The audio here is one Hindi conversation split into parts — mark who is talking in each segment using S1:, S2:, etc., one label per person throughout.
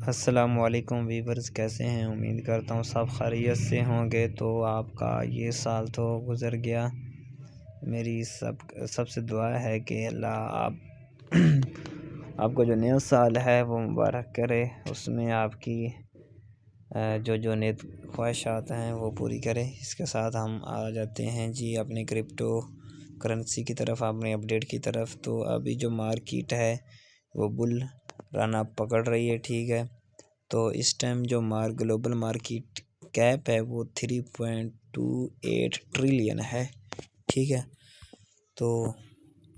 S1: अस्सलामुअलैकुम वीवर्स, कैसे हैं। उम्मीद करता हूँ सब खैरियत से होंगे। तो आपका ये साल तो गुज़र गया। मेरी सबसे दुआ है कि अल्लाह आपको जो नया साल है वो मुबारक करे, उसमें आपकी जो नेक ख्वाहिशात हैं वो पूरी करे। इसके साथ हम आ जाते हैं जी अपने क्रिप्टो करेंसी की तरफ, अपने अपडेट की तरफ। तो अभी जो मार्केट है वो बुल रन अप पकड़ रही है, ठीक है। तो इस टाइम जो ग्लोबल मार्केट कैप है वो 3.28 ट्रिलियन है, ठीक है। तो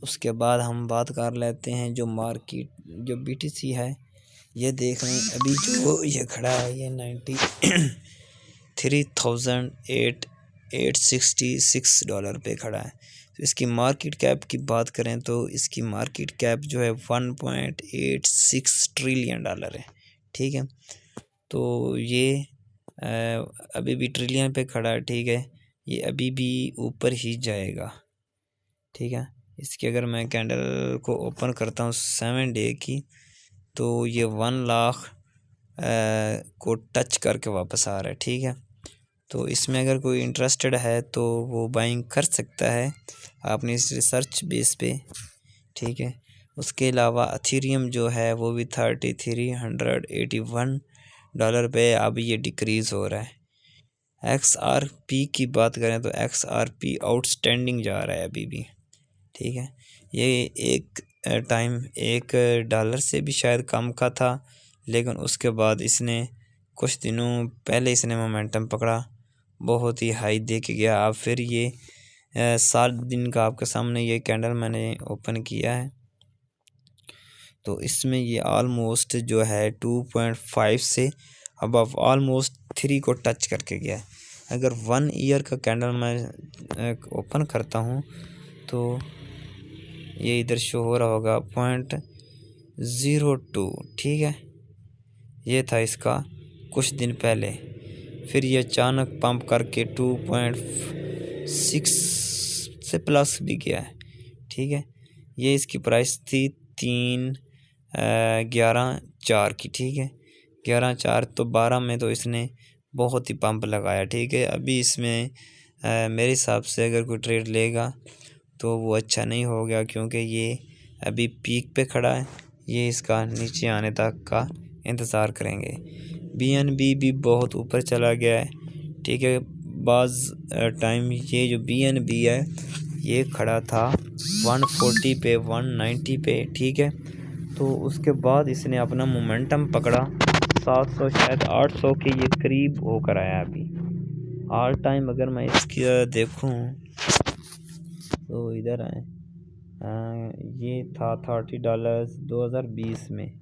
S1: उसके बाद हम बात कर लेते हैं जो मार्केट जो BTC है, ये देख रहे हैं अभी जो ये खड़ा है ये 93,866 डॉलर पे खड़ा है। तो इसकी मार्केट कैप की बात करें तो इसकी मार्केट कैप जो है 1.86 ट्रिलियन डॉलर है, ठीक है। तो ये अभी भी ट्रिलियन पे खड़ा है, ठीक है। ये अभी भी ऊपर ही जाएगा, ठीक है। इसकी अगर मैं कैंडल को ओपन करता हूँ 7 डे की, तो ये 1 लाख को टच करके वापस आ रहा है, ठीक है। तो इसमें अगर कोई इंटरेस्टेड है तो वो बाइंग कर सकता है अपनी इस रिसर्च बेस पे, ठीक है। उसके अलावा एथेरियम जो है वो भी 3381 डॉलर पे अब ये डिक्रीज़ हो रहा है। XRP की बात करें तो XRP आउटस्टैंडिंग जा रहा है अभी भी, ठीक है। ये एक टाइम $1 से भी शायद कम का था, लेकिन उसके बाद इसने कुछ दिनों पहले इसने मोमेंटम पकड़ा, बहुत ही हाई दे के गया। अब फिर ये 7 दिन का आपके सामने ये कैंडल मैंने ओपन किया है। तो इसमें ये ऑलमोस्ट जो है 2.5 से अबव ऑलमोस्ट 3 को टच करके गया है। अगर 1 ईयर का कैंडल मैं ओपन करता हूँ तो ये इधर शो हो रहा होगा 0.02, ठीक है। ये था इसका कुछ दिन पहले, फिर ये अचानक पंप करके 2.6 से प्लस भी गया है, ठीक है। ये इसकी प्राइस थी 11.4 की, ठीक है। 11.4 तो 12 में तो इसने बहुत ही पंप लगाया, ठीक है। अभी इसमें मेरे हिसाब से अगर कोई ट्रेड लेगा तो वो अच्छा नहीं हो गया, क्योंकि ये अभी पीक पे खड़ा है। ये इसका नीचे आने तक का इंतज़ार करेंगे। BNB भी बहुत ऊपर चला गया है, ठीक है। बाज़ टाइम ये जो BNB है ये खड़ा था 140 पे 190 पे, ठीक है। तो उसके बाद इसने अपना मोमेंटम पकड़ा 700 शायद 800 के ये करीब होकर आया। अभी ऑल टाइम अगर मैं इसकी देखूं तो इधर आए, ये था $30 2020 में,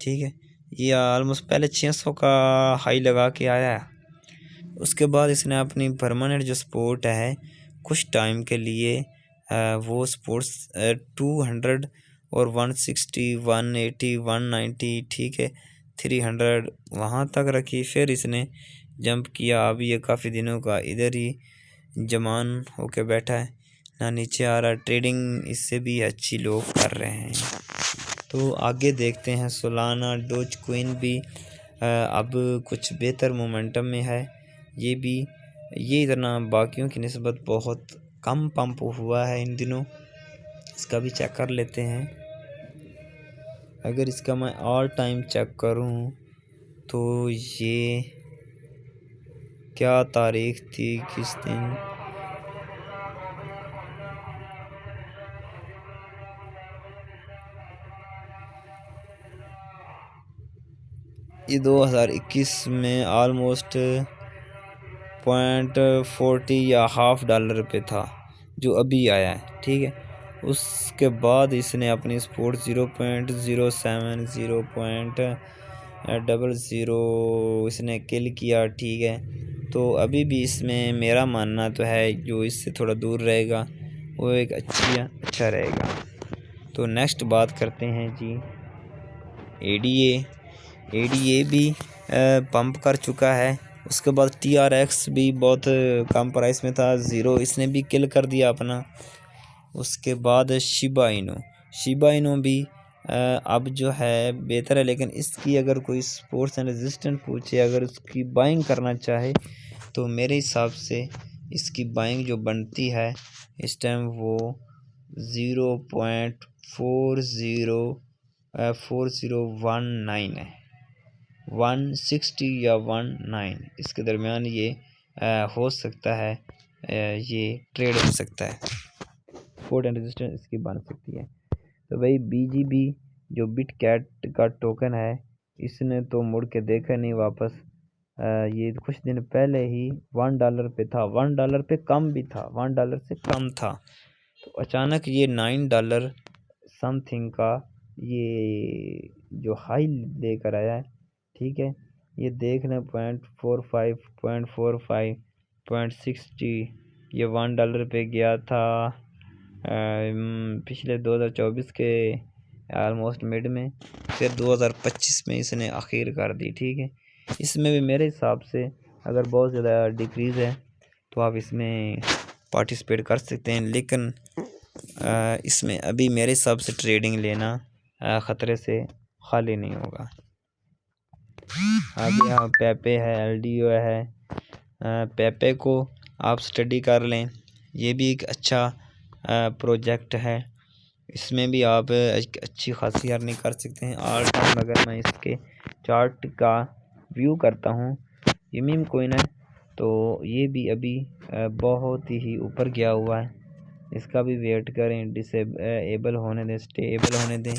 S1: ठीक है। ये ऑलमोस्ट पहले 600 का हाई लगा के आया है। उसके बाद इसने अपनी परमानेंट जो सपोर्ट है कुछ टाइम के लिए वो सपोर्ट्स 200 और 160 180 190, ठीक है, 300 वहाँ तक रखी। फिर इसने जंप किया। अब ये काफ़ी दिनों का इधर ही जमान होके बैठा है, ना नीचे आ रहा। ट्रेडिंग इससे भी अच्छी लोग कर रहे हैं। तो आगे देखते हैं सोलाना डोज क्विन भी अब कुछ बेहतर मोमेंटम में है। ये इतना बाकियों की निस्बत बहुत कम पंप हुआ है इन दिनों। इसका भी चेक कर लेते हैं। अगर इसका मैं ऑल टाइम चेक करूं तो ये क्या तारीख थी, किस दिन, ये 2021 में ऑलमोस्ट 0.40 या $1/2 पे था जो अभी आया है, ठीक है। उसके बाद इसने अपनी सपोर्ट 0.07 0.00 इसने किल किया, ठीक है। तो अभी भी इसमें मेरा मानना तो है जो इससे थोड़ा दूर रहेगा वो एक अच्छा रहेगा। तो नेक्स्ट बात करते हैं जी ADA भी पंप कर चुका है। उसके बाद TRX भी बहुत कम प्राइस में था 0, इसने भी किल कर दिया अपना। उसके बाद शिबा इनो भी अब जो है बेहतर है, लेकिन इसकी अगर कोई सपोर्ट्स एंड रेजिस्टेंस पूछे, अगर उसकी बाइंग करना चाहे तो मेरे हिसाब से इसकी बाइंग जो बनती है इस टाइम वो 0.4019 है, 160 या 19 इसके दरमियान ये हो सकता है, ये ट्रेड हो सकता है, सपोर्ट एंड रेजिस्टेंस इसकी बन सकती है। तो भाई BGB जो बिट कैट का टोकन है इसने तो मुड़ के देखा नहीं वापस। ये कुछ दिन पहले ही $1 पे था, $1 पे कम भी था, $1 से कम था, तो अचानक ये $9 समथिंग का ये जो हाई लेकर आया है। ठीक है, ये देख लें 0.45 0.45 0.60 ये $1 पे गया था पिछले 2024 के ऑलमोस्ट मिड में, फिर 2025 में इसने आखिर कर दी। ठीक है, इसमें भी मेरे हिसाब से अगर बहुत ज़्यादा डिक्रीज़ है तो आप इसमें पार्टिसिपेट कर सकते हैं, लेकिन इसमें अभी मेरे हिसाब से ट्रेडिंग लेना ख़तरे से खाली नहीं होगा। आगे यहाँ पेपे है, LDO है, पेपे को आप स्टडी कर लें, ये भी एक अच्छा प्रोजेक्ट है, इसमें भी आप एक अच्छी खासी अर्निंग कर सकते हैं। ऑल टाइम अगर मैं इसके चार्ट का व्यू करता हूँ, ये मीम कोइन है तो ये भी अभी बहुत ही ऊपर गया हुआ है, इसका भी वेट करें, डिसेबल होने दें, स्टेबल होने दें,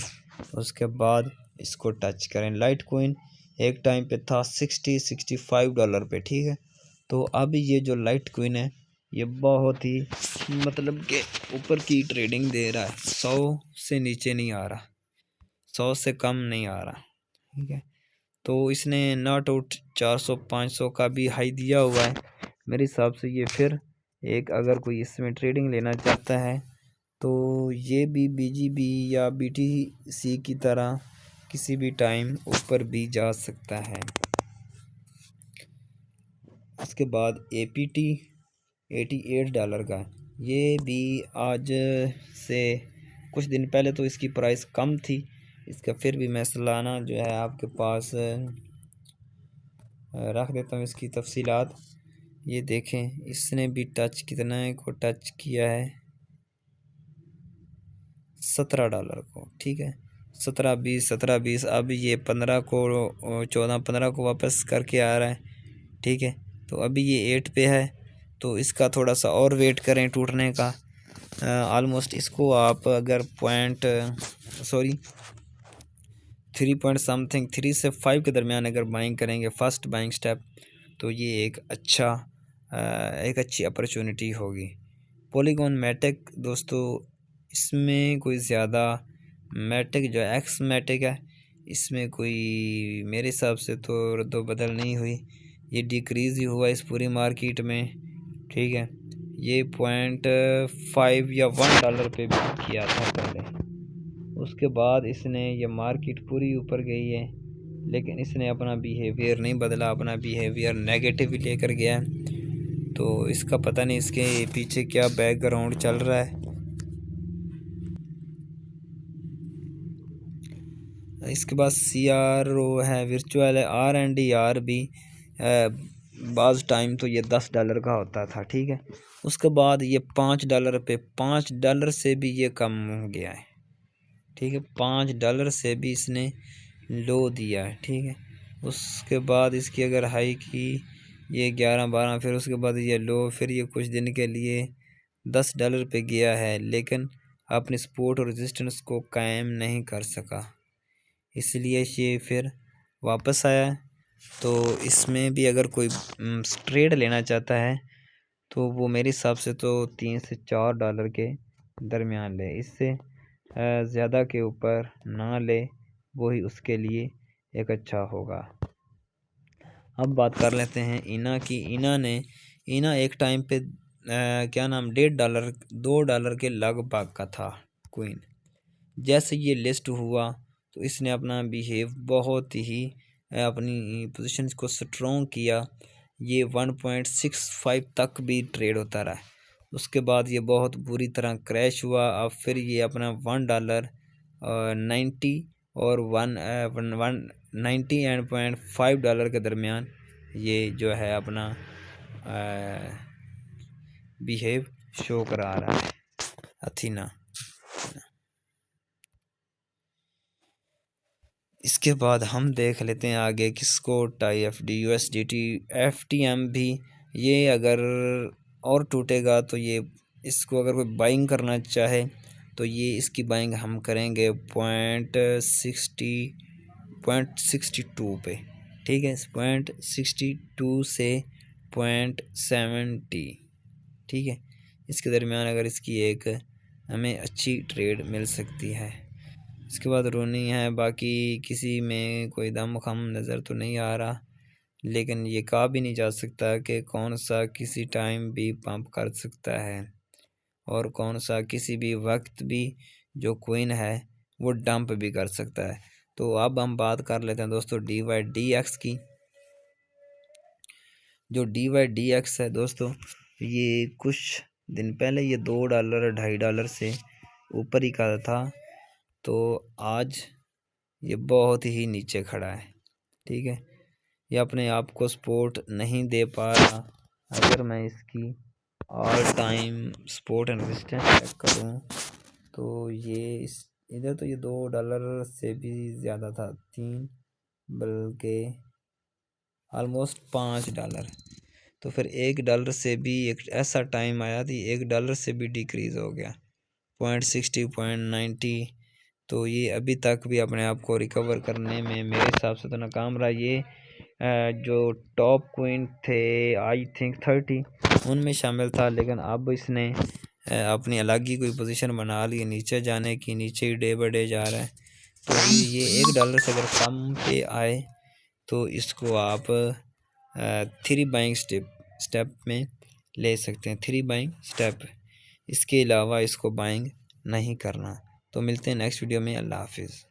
S1: उसके बाद इसको टच करें। लाइट कोइन एक टाइम पे था $60-65 पे। ठीक है, तो अभी ये जो लाइट कोइन है ये बहुत ही मतलब के ऊपर की ट्रेडिंग दे रहा है, 100 से नीचे नहीं आ रहा, 100 से कम नहीं आ रहा। ठीक है, तो इसने नॉट आउट 400-500 का भी हाई दिया हुआ है। मेरे हिसाब से ये फिर एक अगर कोई इसमें ट्रेडिंग लेना चाहता है तो ये भी BGB या BTC की तरह किसी भी टाइम ऊपर भी जा सकता है। उसके बाद APT $88 का, ये भी आज से कुछ दिन पहले तो इसकी प्राइस कम थी, इसका फिर भी मैं सालाना जो है आपके पास रख देता हूँ इसकी तफसीलात। ये देखें इसने भी टच कितना है को टच किया है $17 को। ठीक है, 17-20 अब ये 15 को 14-15 को वापस करके आ रहा है। ठीक है, तो अभी ये 8 पे है, तो इसका थोड़ा सा और वेट करें टूटने का। ऑलमोस्ट इसको आप अगर 3 पॉइंट समथिंग 3 से 5 के दरमियान अगर बाइंग करेंगे फर्स्ट बाइंग स्टेप, तो ये एक अच्छी अपॉर्चुनिटी होगी। पॉलीगॉन मैटिक दोस्तों, इसमें कोई ज़्यादा मैटिक जो एक्स मैटिक है इसमें कोई मेरे हिसाब से तो रद्दो बदल नहीं हुई, ये डिक्रीज़ ही हुआ इस पूरी मार्केट में। ठीक है, ये 0.5 या $1 पे भी किया था पहले, उसके बाद इसने ये मार्केट पूरी ऊपर गई है, लेकिन इसने अपना बिहेवियर नहीं बदला, अपना बिहेवियर नेगेटिव लेकर गया है। तो इसका पता नहीं इसके पीछे क्या बैकग्राउंड चल रहा है। इसके बाद CRO है, वर्चुअल है, R&R भी बाज़ टाइम तो ये $10 का होता था। ठीक है, उसके बाद ये $5 पे, $5 से भी ये कम हो गया है। ठीक है, $5 से भी इसने लो दिया है। ठीक है, उसके बाद इसकी अगर हाई की ये 11-12, फिर उसके बाद ये लो, फिर ये कुछ दिन के लिए $10 पे गया है, लेकिन अपने सपोर्ट और रेजिस्टेंस को कायम नहीं कर सका, इसलिए ये फिर वापस आया। तो इसमें भी अगर कोई ट्रेड लेना चाहता है तो वो मेरे हिसाब से तो $3 से $4 के दरमियान ले, इससे ज़्यादा के ऊपर ना ले, वही उसके लिए एक अच्छा होगा। अब बात कर लेते हैं इना की। इना एक टाइम पे क्या नाम $1.5 $2 के लगभग का था कोइन। जैसे ये लिस्ट हुआ तो इसने अपना बिहेव बहुत ही अपनी पोजीशन को स्ट्रॉन्ग किया, ये 1.65 तक भी ट्रेड होता रहा। उसके बाद ये बहुत बुरी तरह क्रैश हुआ, अब फिर ये अपना $1 90 और 90 एंड $0.5 के दरमियान ये जो है अपना बिहेव शो करा रहा है अथीना। इसके बाद हम देख लेते हैं आगे किसको TIFD USDT FTM भी। ये अगर और टूटेगा तो ये इसको अगर कोई बाइंग करना चाहे तो ये इसकी बाइंग हम करेंगे .62 पे, ठीक है, .62 से .70, ठीक है, इसके दरमियान अगर इसकी एक हमें अच्छी ट्रेड मिल सकती है। इसके बाद रोनी है, बाकी किसी में कोई दम खम नज़र तो नहीं आ रहा, लेकिन ये कहा भी नहीं जा सकता कि कौन सा किसी टाइम भी पंप कर सकता है और कौन सा किसी भी वक्त भी जो क्वीन है वो डंप भी कर सकता है। तो अब हम बात कर लेते हैं दोस्तों DYDX की। जो DYDX है दोस्तों, ये कुछ दिन पहले ये $2 $2.5 से ऊपर ही का था, तो आज ये बहुत ही नीचे खड़ा है, ठीक है, ये अपने आप को सपोर्ट नहीं दे पा रहा। अगर मैं इसकी all time support and resistance check करूं तो ये इधर तो ये $2 से भी ज़्यादा था, 3 बल्कि ऑलमोस्ट $5। तो फिर $1 से भी एक ऐसा टाइम आया थी $1 से भी डिक्रीज़ हो गया, .60 .90। तो ये अभी तक भी अपने आप को रिकवर करने में मेरे हिसाब से तो नाकाम रहा। ये जो टॉप क्वीन थे आई थिंक 30 उनमें शामिल था, लेकिन अब इसने अपनी अलग ही कोई पोजीशन बना ली नीचे जाने की, नीचे ही डे बाय डे जा रहा है। तो ये $1 से अगर कम पे आए तो इसको आप 3 बाइंग स्टेप में ले सकते हैं, 3 बाइंग स्टेप, इसके अलावा इसको बाइंग नहीं करना। तो मिलते हैं नेक्स्ट वीडियो में, अल्लाह हाफिज़।